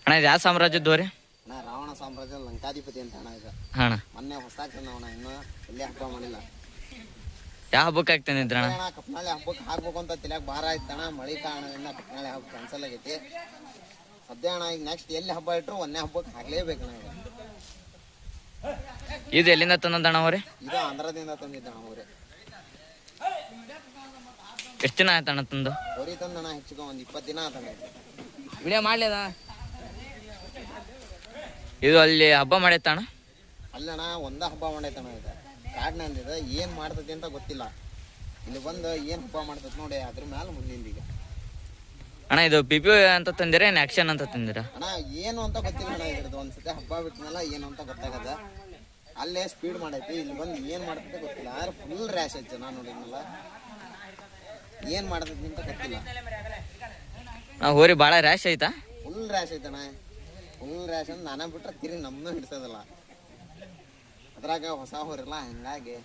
ಅಣ್ಣ ಇದು ಯಾವ ಸಾಮ್ರಾಜ್ಯದವ್ರಿ? ಅಣ್ಣ ರಾವಣ ಸಾಮ್ರಾಜ್ಯ ಲಂಕಾಧಿಪತಿ ಅಂತ ಅಣ್ಣ ಇದು. ಹಾಂ ಅಣ್ಣ. ಮೊನ್ನೆ ಹೊಸಾಗ್ತಾನ ಅಣ್ಣ, ಇನ್ನೂ ಎಲ್ಲಿ ಹಬ್ಬ ಮಾಡಿಲ್ಲ. ಯಾವ ಹಬ್ಬಕ್ಕೆ ಆಗ್ತಾನಿದ್ರ ಅಣ್ಣ? ಅಣ್ಣ ಕಪ್ನಾಳಿ ಹಬ್ಬಕ್ಕೆ ಹಾಕ್ಬೇಕು ಅಂತ ತಿಳಿಯಾಕ ಭಾರ ಆಯ್ತಣ್ಣ. ಮಳೆ ಕಾರಣದಿಂದ ಕಪ್ನಾಳಿ ಹಬ್ಬ ಕ್ಯಾನ್ಸಲ್ ಆಗೈತಿ. ಸದ್ಯ ಅಣ್ಣ ಈಗ ನೆಕ್ಸ್ಟ್ ಎಲ್ಲಿ ಹಬ್ಬ ಇಟ್ಟರು ಒಂದೇ ಹಬ್ಬಕ್ಕೆ ಹಾಕ್ಲೇಬೇಕಣ್ಣ. ಇದು ಎಲ್ಲಿಂದ ತಂದಣ್ಣ ಅವ್ರಿ? ಇದು ಆಂಧ್ರದಿಂದ ತಂದಿದ್ದಣ್ಣ ಅವ್ರೆ. ಎಷ್ಟು ದಿನ ಆಯ್ತಣ್ಣ ತಂದು? ಹೊರಿ ತಂದಣ್ಣ ಹೆಚ್ಚಿಗೆ ಒಂದು 20 ದಿನ ಆತಣ್ಣ. ವಿಡಿಯೋ ಮಾಡ್ಲಿದ? ಇದು ಅಲ್ಲಿ ಹಬ್ಬ ಮಾಡೈತಣ್ಣ? ಅಲ್ಲಣ್ಣ ಒಂದ ಹಬ್ಬ ಮಾಡೈತಣ್ಣ. ಇದು ಕಾಡ್ನಂದಿದ ಏನ್ ಮಾಡ್ತೈತಿ ಅಂತ ಗೊತ್ತಿಲ್ಲ. ಇಲ್ಲಿ ಬಂದು ಏನ್ ಹಬ್ಬ ಮಾಡ್ತೈತಿ ನೋಡಿ, ಅದ್ರ ಮ್ಯಾಲ ಮುಂದಿಂದ ಈಗ. ಅಣ್ಣ ಇದು PPO ಅಂತ ತಂದಿರ ಏನು ಆಕ್ಷನ್ ಅಂತ ತಂದಿರ? ಅಣ್ಣ ಏನು ಅಂತ ಗೊತ್ತಿಲ್ಲ ಅಣ್ಣ. ಇದ್ರದ್ದು ಒಂದ್ಸತಿ ಹಬ್ಬ ಬಿಟ್ಮೇಲೆ ಏನು ಅಂತ ಗೊತ್ತಾಗದ. ಅಲ್ಲೇ ಸ್ಪೀಡ್ ಮಾಡೈತಿ, ಇಲ್ಲಿ ಬಂದು ಏನ್ ಮಾಡ್ತೈತಿ ಗೊತ್ತಿಲ್ಲ. ಆದ್ರೆ ಫುಲ್ ರ್ಯಾಶ್ ಐತಿ. ನಾನು ನೋಡಿದ್ನಲ್ಲ, ಏನ್ ಮಾಡ್ತೈತಿ ಅಂತ ಗೊತ್ತಿಲ್ಲ. ಹೋರಿ ಭಾಳ ರ್ಯಾಶ್ ಐತಾ? ಫುಲ್ ರ್ಯಾಶ್ ಐತಣ್ಣ. ಫುಲ್ ರ್ಯಾಶ್ ಅಂತ ನಾನೇ ಬಿಟ್ರೆ ತಿರಿ ನಮ್ಮನ್ನೂ ಹಿಡ್ಸೋದಿಲ್ಲ. ಅದ್ರಾಗ ಹೊಸ ಹೋರಿಲ್ಲ, ಹಿಂಗಾಗಿ